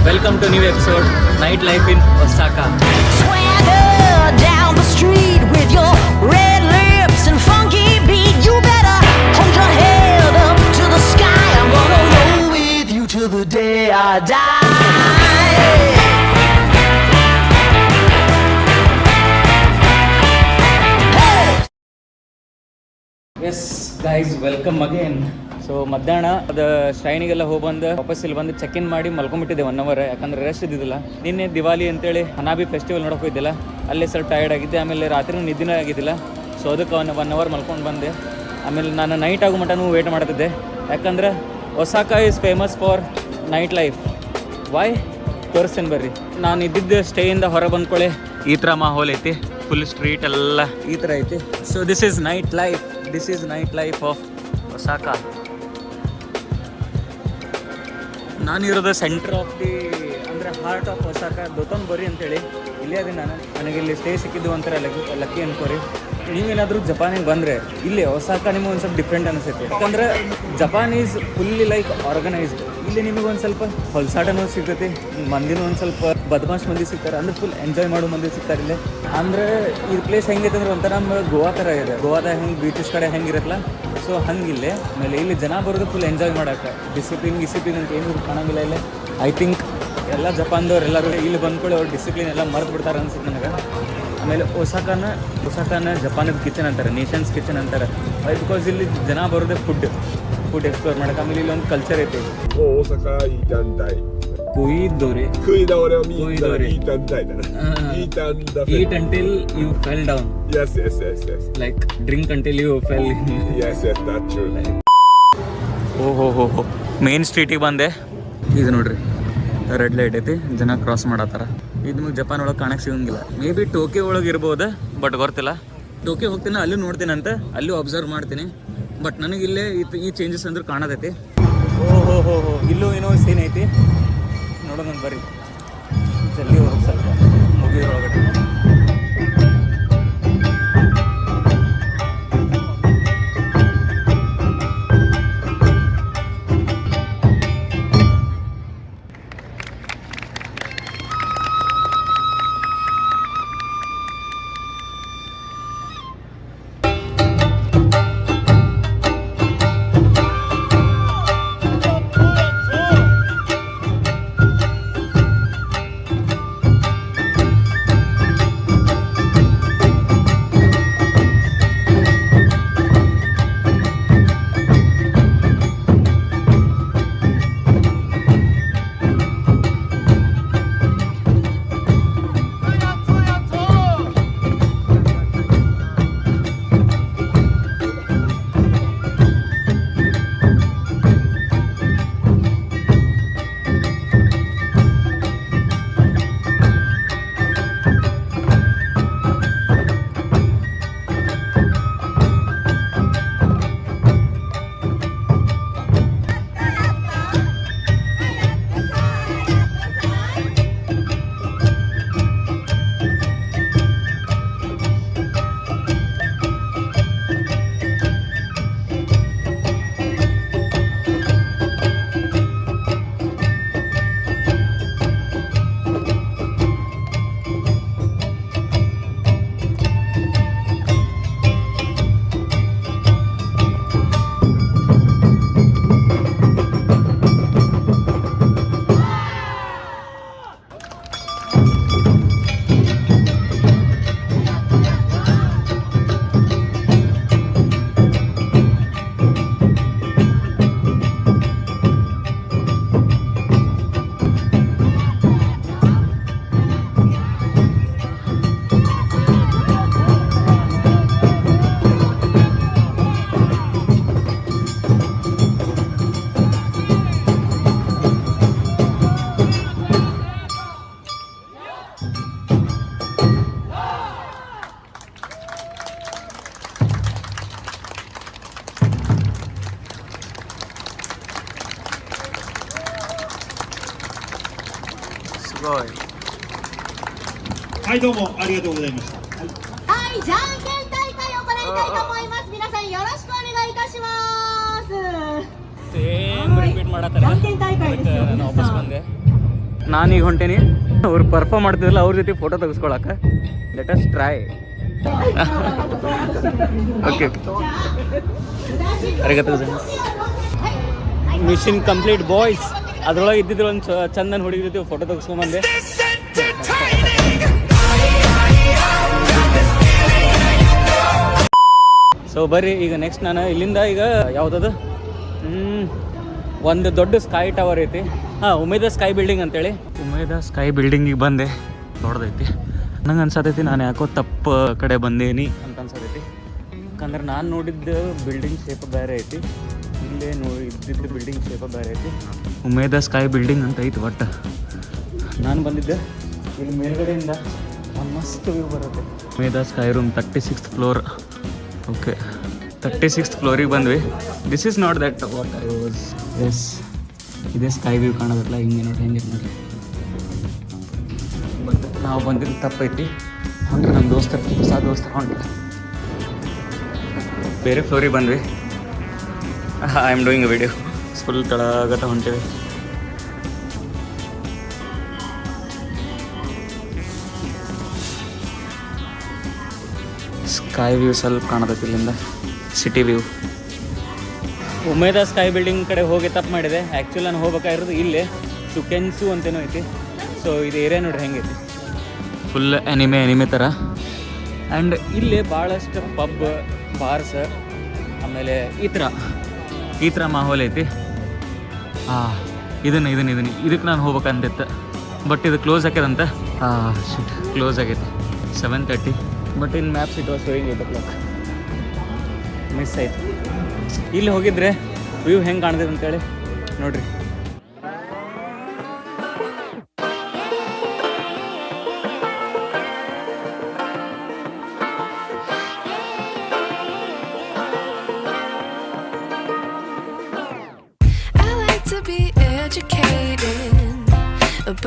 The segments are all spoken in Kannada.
Welcome to new episode, Night Life in Osaka. Swagger down the street with your red lips and funky beat. You better hold your head up to the sky. I'm gonna roll with you till the day I die. Yes guys, welcome again. So ಮಧ್ಯಾಹ್ನ ಅದು ಶೈನಿಗೆಲ್ಲ ಹೋಗಿ ಬಂದು ವಾಪಸ್ ಇಲ್ಲಿ ಬಂದು ಚೆಕ್ ಇನ್ ಮಾಡಿ ಮಲ್ಕೊಂಡ್ಬಿಟ್ಟಿದ್ದೆ 1 hour, ಯಾಕಂದ್ರೆ ರೆಸ್ಟ್ ಇದ್ದಿದ್ದಿಲ್ಲ. ನಿನ್ನೆ ದಿವಾಲಿ ಅಂತೇಳಿ ಹನಾಬಿ ಫೆಸ್ಟಿವಲ್ ನೋಡೋಕೆ ಹೋಗಿದ್ದಿಲ್ಲ, ಅಲ್ಲೇ ಸ್ವಲ್ಪ ಟಯರ್ಡ್ ಆಗಿದ್ದೆ. ಆಮೇಲೆ ರಾತ್ರಿ ನಿದ್ದಿನೇ ಆಗಿದ್ದಿಲ್ಲ, ಸೊ ಅದಕ್ಕೆ 1 hour ಮಲ್ಕೊಂಡು ಬಂದೆ. ಆಮೇಲೆ ನಾನು ನೈಟ್ ಆಗೋ ಮಟನೂ ವೇಟ್ ಮಾಡ್ತಿದ್ದೆ, ಯಾಕಂದ್ರೆ Osaka is famous for night life. Why ತೋರಿಸ್ತೇನೆ ಬರ್ರಿ. ನಾನು ಇದ್ದಿದ್ದು ಸ್ಟೇಯಿಂದ ಹೊರ ಬಂದ್ಕೊಳ್ಳಿ ಈ ಥರ ಮಾಹೋಲ್ ಐತಿ, ಫುಲ್ ಸ್ಟ್ರೀಟ್ ಎಲ್ಲ ಈ ಥರ ಐತಿ. So this is night life of Osaka. ನಾನಿರೋದು ಸೆಂಟರ್ ಆಫ್ ದಿ ಅಂದರೆ ಹಾರ್ಟ್ ಆಫ್ ಒಸಾಕಾ, ದೊತೊಂಬರಿ ಅಂತೇಳಿ ಇಲ್ಲೇ ಅದೇ. ನನಗೆ ಇಲ್ಲಿ ಸ್ಟೇ ಸಿಕ್ಕಿದ್ದು ಒಂಥರ ಲಕ್ಕಿ ಅನ್ಕೋರಿ. ನೀವೇನಾದರೂ ಜಪಾನಿಗೆ ಬಂದರೆ ಇಲ್ಲಿ ಒಸಾಕಾ ನಿಮಗೆ ಒಂದು ಸ್ವಲ್ಪ ಡಿಫ್ರೆಂಟ್ ಅನಿಸುತ್ತೆ, ಯಾಕಂದ್ರೆ Japan is fully like organised. ಇಲ್ಲಿ ನಿಮಗೆ ಒಂದು ಸ್ವಲ್ಪ ಹೊಲ್ಸಾಟನೂ ಸಿಗ್ತೈತಿ, ಮಂದಿನೂ ಒಂದು ಸ್ವಲ್ಪ ಬದಮಾಶ್ ಮಂದಿ ಸಿಗ್ತಾರೆ, ಅಂದ್ರೆ ಫುಲ್ ಎಂಜಾಯ್ ಮಾಡೋ ಮಂದಿ ಸಿಗ್ತಾರೆ ಇಲ್ಲಿ. ಅಂದರೆ ಈ ಪ್ಲೇಸ್ ಹೆಂಗೈತೆ ಅಂದ್ರೆ ಒಂಥರ ನಮ್ಮ ಗೋವಾ ಥರ ಇದೆ. ಗೋವಾದಾಗ ಹೆಂಗೆ ಬೀಚಸ್ ಕಡೆ ಹೆಂಗಿರತ್ತಲ್ಲ, ಸೊ ಹಂಗಿಲ್ಲೇ. ಆಮೇಲೆ ಇಲ್ಲಿ ಜನ ಬರೋದು ಫುಲ್ ಎಂಜಾಯ್ ಮಾಡೋಕ್ಕೆ. ಡಿಸಿಪ್ಲಿನ್ ಅಂತ ಏನು ಕಾಣಂಗಿಲ್ಲ ಇಲ್ಲಿ. ಐ ಥಿಂಕ್ ಎಲ್ಲ ಜಪಾನ್ದವ್ರು ಎಲ್ಲರೂ ಇಲ್ಲಿ ಬಂದ್ಕೊಳ್ಳಿ ಅವ್ರು ಡಿಸಿಪ್ಲಿನ್ ಎಲ್ಲ ಮರೆತು ಬಿಡ್ತಾರೆ ಅನ್ಸುತ್ತೆ ನನಗೆ. ಆಮೇಲೆ ಒಸಾಕಾನ ಜಪಾನದ ಕಿಚನ್ ಅಂತಾರೆ, ನೇಷನ್ಸ್ ಕಿಚನ್ ಅಂತಾರೆ. ಬಿಕಾಸ್ ಇಲ್ಲಿ ಜನ ಬರೋದೇ ಫುಡ್ ಎಕ್ಸ್ಪ್ಲೋರ್ ಮಾಡೋಕೆ. ಆಮೇಲೆ ಇಲ್ಲಿ ಒಂದು ಕಲ್ಚರ್ ಐತಿ, ಕುಯ್ದೋರೆ eat until you fell down. Yes. Like drink until you fell in. Yes, that's true. ಓಹೋ ಮೇನ್ ಸ್ಟ್ರೀಟಿಗೆ ಬಂದೆ. ಇದು ನೋಡ್ರಿ, ರೆಡ್ ಲೈಟ್ ಐತಿ, ಜನ ಕ್ರಾಸ್ ಮಾಡತ್ತಾರ. ಇದು ನಿಮಗೆ ಜಪಾನ್ ಒಳಗೆ ಕಾಣಕ್ಕೆ ಸಿಗಂಗಿಲ್ಲ. ಮೇ ಬಿ ಟೋಕಿಯೋ ಒಳಗೆ ಇರ್ಬೋದು, ಬಟ್ ಗೊತ್ತಿಲ್ಲ. ಟೋಕಿಯೋ ಹೋಗ್ತೀನಿ, ಅಲ್ಲಿ ನೋಡ್ತೀನಿ ಅಂತ, ಅಲ್ಲಿ ಅಬ್ಸರ್ವ್ ಮಾಡ್ತೀನಿ. ಬಟ್ ನನಗೆ ಇಲ್ಲೇ ಈ ಚೇಂಜಸ್ ಅಂದ್ರೆ ಕಾಣತೈತಿ. ಓಹೋ ಇಲ್ಲೂ ಏನೋ ಸೀನ್ ಐತಿ, ನೋಡೋಣ ಬರ್ರಿ. ಜಲ್ದಿ ಹೋಗಿ ಸ್ವಲ್ಪ ಮುಗಿದ್ರೊಳಗಡೆ.はい、どうもありがとうございました。はい、じゃんけん大会を行いたいと思います。皆さんよろしくお願いいたします。ಸೇಮ್ ರಿಪೀಟ್ ಮಾಡತ್ತಾರೆ.じゃんけん大会ですよ、皆さん。ನಾನೀಗ ಹೊಂಟೇನಿ ಅವ್ರು ಪರ್ಫಾರ್ಮ್ ಮಾಡ್ತಿದ್ರಲ್ಲ ಅವ್ರ ಜೊತೆ ಫೋಟೋ ತೆಗೆಸ್ಕೊಳಕ್ಕೆ. Let us try. Okay mission complete boys. ಅದ್ರೊಳಗೆ ಇದ್ದಿದ್ರು ಒಂದು ಚಂದನ್ ಹುಡುಗಿ ಜೊತೆ ಫೋಟೋ ತೆಗೆಸ್ಕೊಂಬಂದೆ. ಸೊ ಬರ್ರಿ ಈಗ ನೆಕ್ಸ್ಟ್ ನಾನು ಇಲ್ಲಿಂದ ಈಗ ಯಾವುದದು ಒಂದು ದೊಡ್ಡ ಸ್ಕೈ ಟವರ್ ಐತಿ. ಉಮೇದ ಸ್ಕೈ ಬಿಲ್ಡಿಂಗ್ ಅಂತೇಳಿ. ಉಮೇದ ಸ್ಕೈ ಬಿಲ್ಡಿಂಗಿಗೆ ಬಂದೆ. ದೊಡ್ಡದೈತಿ. ನಂಗೆ ಅನ್ಸತೈತಿ ನಾನು ಯಾಕೋ ತಪ್ಪು ಕಡೆ ಬಂದೇನಿ ಅಂತ ಅನ್ಸತೈತಿ. ಯಾಕಂದ್ರೆ ನಾನು ನೋಡಿದ್ದ ಬಿಲ್ಡಿಂಗ್ ಶೇಪ್ ಬೇರೆ ಐತಿ, ಇಲ್ಲೇ ಇದ್ದಿದ್ದು ಬಿಲ್ಡಿಂಗ್ ಶೇಪ ಬೇರೆ ಐತಿ. ಉಮೇದ ಸ್ಕೈ ಬಿಲ್ಡಿಂಗ್ ಅಂತ ಐತಿ. ಒಟ್ಟು ನಾನು ಬಂದಿದ್ದೆ ಇಲ್ಲಿ ಮೇಲ್ಗಡೆಯಿಂದ ಒಂದು ಮಸ್ತ್ ವ್ಯೂ ಬರುತ್ತೆ. Umeda sky room 36th floor. Okay 36th ಫ್ಲೋರಿಗೆ ಬಂದ್ವಿ. This is not that what I was. Yes ಇದೇ ಸ್ಕೈ ವ್ಯೂ ಕಾಣೋದಲ್ಲ. ಹಿಂಗೆ ನೋಡಿ ಹೆಂಗೆ ನೋಡಿ. ಬಟ್ ನಾವು ಬಂದಿದ್ದು ತಪ್ಪೈತಿ. ಹೊಂಟ್ರೆ ನಮ್ಮ ದೋಸ್ತರು ಹೊಸ ದೋಸ್ತರು ಹೊಂಟ್ರೆ ಬೇರೆ ಫ್ಲೋರಿಗೆ ಬಂದ್ವಿ. I am doing a video. Full ತಳಗತ ಹೊಂಟೇವಿ. ಸ್ಕೈ ವ್ಯೂ ಸ್ವಲ್ಪ ಕಾಣತೈತಿ ಇಲ್ಲಿಂದ, city view. Umeda sky building ಕಡೆ ಹೋಗಿ ತಪ್ಪು ಮಾಡಿದೆ. ಆ್ಯಕ್ಚುಲಿ ನಾನು ಹೋಗ್ಬೇಕಾಗಿರೋದು ಇಲ್ಲೇ ಸುಕೆನ್ಸು ಅಂತೇನೋ ಐತಿ. ಸೊ ಇದು ಏರಿಯಾ ನೋಡ್ರಿ ಹೆಂಗೈತಿ, ಫುಲ್ ಎನಿಮೆ ಥರ. ಆ್ಯಂಡ್ ಇಲ್ಲೇ ಭಾಳಷ್ಟು ಪಬ್ ಬಾರ್ಸ್ ಆಮೇಲೆ ಈ ಥರ ಮಾಹೋಲ್ ಐತಿ. ಇದಕ್ಕೆ ನಾನು ಹೋಗ್ಬೇಕಂತಿತ್ತು. ಬಟ್ ಇದು ಕ್ಲೋಸ್ ಆಗ್ಯದಂತ. ಶಿಟ್ ಕ್ಲೋಸ್ ಆಗೈತಿ 7:30. But in maps it was showing 8 o'clock. Miss ಆಯ್ತು. ಇಲ್ಲಿ ಹೋಗಿದ್ರೆ ವ್ಯೂ ಹೆಂಗೆ ಕಾಣ್ತದೆ ಅಂತೇಳಿ ನೋಡ್ರಿ.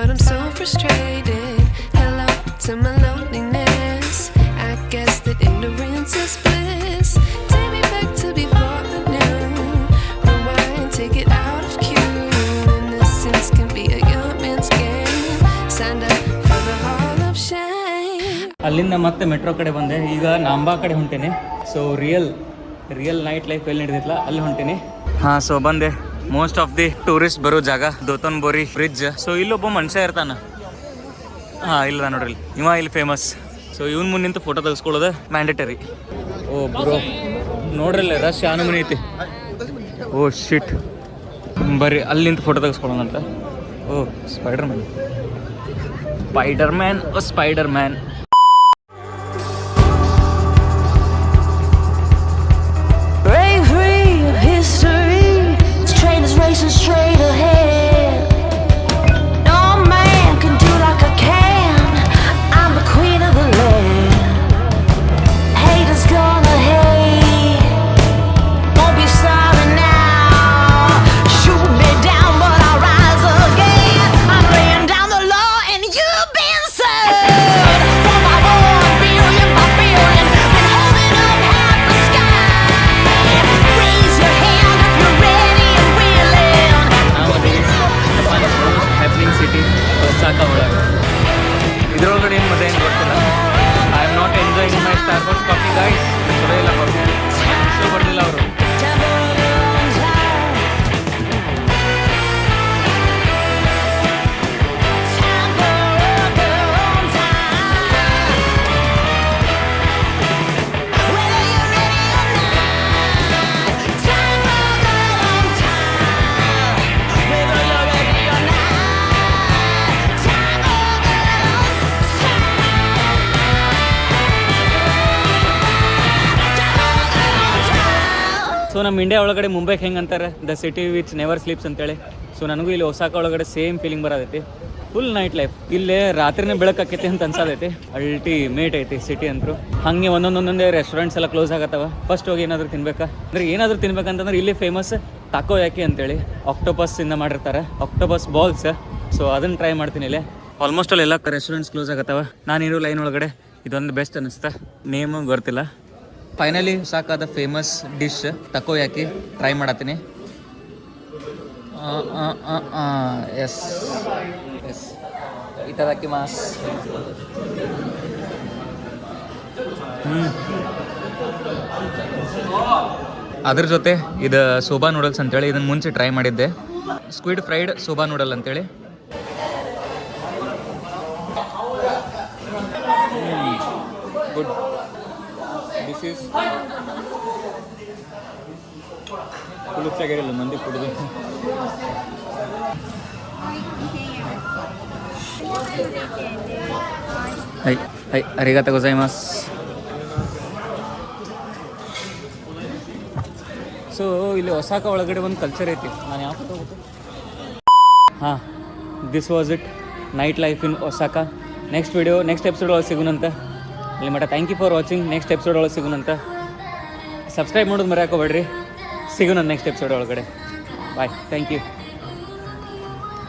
But I'm so frustrated. Hello to my loneliness. I guess that ignorance is bliss. Take me back to before the new. Rewind, take it out of cue. Innocence can be a young man's game. Signed up for the hall of shame. ಅಲ್ಲಿಂದ ಮತ್ತೆ ಮೆಟ್ರೋ ಕಡೆ ಬಂದೆ. ಈಗ ನಾಂಬಾ ಕಡೆ ಹೊಂಟೇನೆ. ಸೊ ರಿಯಲ್ ನೈಟ್ ಲೈಫ್ ಎಲ್ಲಿ ನಡೆದಿತ್ತಲ್ಲ ಅಲ್ಲಿ ಹೊಂಟೇನೆ. ಸೊ ಬಂದೆ. ಮೋಸ್ಟ್ ಆಫ್ ದಿ ಟೂರಿಸ್ಟ್ ಬರೋ ಜಾಗ ದೋತನ್ಬೋರಿ ಬ್ರಿಡ್ಜ್. ಸೊ ಇಲ್ಲೊಬ್ಬ ಮನುಷ್ಯ ಇರ್ತಾನ. ಇಲ್ಲ ನೋಡ್ರಿ ಇವ ಇಲ್ಲಿ ಫೇಮಸ್. ಸೊ ಇವನ್ ಮುಂದೆ ನಿಂತು ಫೋಟೋ ತೆಗೆಸ್ಕೊಳ್ಳೋದು ಮ್ಯಾಂಡೇಟರಿ. ಓ ಬ್ರೋ ನೋಡ್ರಲ್ಲ ರಶ್ ಆನಮನಿ ಐತಿ. ಓ ಶಿಟ್ ಬರ್ರಿ ಅಲ್ಲಿ ನಿಂತು ಫೋಟೋ ತೆಗೆಸ್ಕೊಳ್ಳೋಣ ಅಂತ. Oh Spider Man. Racing straight ahead. No man can do like I can. I'm the queen of the land. Haters gonna hate. Won't be sorry now. Shoot me down, but I'll rise again. I'm laying down the law and you've been served. For my 1 billion by billion, been holding up half the sky. Raise your hand if you're ready and willing. Happening city Osaka ಒಳಗೆ. ಇದ್ರೊಳಗಡೆ ಏನು ಮಜಾ ಏನು ಗೊತ್ತಿಲ್ಲ. I am not enjoying my Starbucks coffee guys. ಇಲ್ಲ ಕಾಫಿ ಇಷ್ಟು ಬರ್ಲಿಲ್ಲ ಅವರು. ಸೊ ನಮ್ಮ ಇಂಡಿಯಾ ಒಳಗಡೆ ಮುಂಬೈಗೆ ಹೆಂಗೆ ಅಂತಾರೆ the city which never sleeps ಅಂತೇಳಿ. ಸೊ ನನಗೂ ಇಲ್ಲಿ ಒಸಾಕ ಒಳಗಡೆ ಸೇಮ್ ಫೀಲಿಂಗ್ ಬರೋದೈತಿ. Full night life. ಇಲ್ಲೇ ರಾತ್ರಿನೇ ಬೆಳಕಾಕೈತಿ ಅಂತ ಅನ್ಸೋದೈತಿ. ಅಲ್ಟಿಮೇಟ್ ಐತಿ ಸಿಟಿ ಅಂತೂ. ಹಾಗೆ ಒಂದೊಂದೇ ರೆಸ್ಟೋರೆಂಟ್ಸ್ ಎಲ್ಲ ಕ್ಲೋಸ್ ಆಗತ್ತವ. ಫಸ್ಟ್ ಹೋಗಿ ಏನಾದರೂ ತಿನ್ಬೇಕಂತಂದ್ರೆ ಇಲ್ಲಿ ಫೇಮಸ್ ತಾಕೋಯಾಕಿ ಅಂತೇಳಿ ಆಕ್ಟೋಪಸ್ ಇಂದ ಮಾಡಿರ್ತಾರೆ. Octopus balls. ಸೊ ಅದನ್ನು ಟ್ರೈ ಮಾಡ್ತೀನಿ ಇಲ್ಲಿ. ಆಲ್ಮೋಸ್ಟ್ ಎಲ್ಲ ರೆಸ್ಟೋರೆಂಟ್ಸ್ ಕ್ಲೋಸ್ ಆಗತ್ತವ. ನಾನಿರೋ ಲೈನ್ ಒಳಗಡೆ ಇದೊಂದು ಬೆಸ್ಟ್ ಅನ್ನಿಸ್ತಾ. ನೇಮು ಗೊತ್ತಿಲ್ಲ. ಫೈನಲಿ ಸಾಕಾದ ಫೇಮಸ್ ಡಿಶ್ ತಕೋಯಾಕಿ ಟ್ರೈ ಮಾಡತ್ತೀನಿ. ಎಸ್ ಇಟ್ಟದಾಕಿಮಾಸ್. ಅದ್ರ ಜೊತೆ ಇದು ಸೋಬಾ ನೂಡಲ್ಸ್ ಅಂತೇಳಿ ಇದನ್ನು ಮುಂಚೆ ಟ್ರೈ ಮಾಡಿದ್ದೆ. ಸ್ಕ್ವಿಡ್ ಫ್ರೈಡ್ ಸೋಬಾ ನೂಡಲ್ ಅಂತೇಳಿ. ಗುಡ್. ದಿಸ್ ಈಸ್ ಫುಲ್ ಚೆನ್ನಾಗಿರಲ್ಲ ಮಂದಿ ಕುಡಿದು. ಹೈ ಹೈ ಅರಿಗಾತ ಗೊಜೈಮಾಸ್. ಸೊ ಇಲ್ಲಿ ಒಸಾಕ ಒಳಗಡೆ ಒಂದು ಕಲ್ಚರ್ ಐತಿ. ನಾನು ಯಾವ ಫೋಟೋ ಹೋಗುತ್ತೆ. ಹಾಂ, this was it, night life in Osaka. Next episode ಒಳಗೆ ಸಿಗೋಣಂತ. ಅಲ್ಲಿ ಮಟ್ಟ thank you for watching. Next episode ಒಳಗೆ ಸಿಗೋಣಂತ. ಸಬ್ಸ್ಕ್ರೈಬ್ ಮಾಡೋದು ಮರೆಯಾಕೋಬೇಡ್ರಿ. ಸಿಗೋಣ ನೆಕ್ಸ್ಟ್ ಎಪಿಸೋಡ್ ಒಳಗಡೆ. Bye, thank you.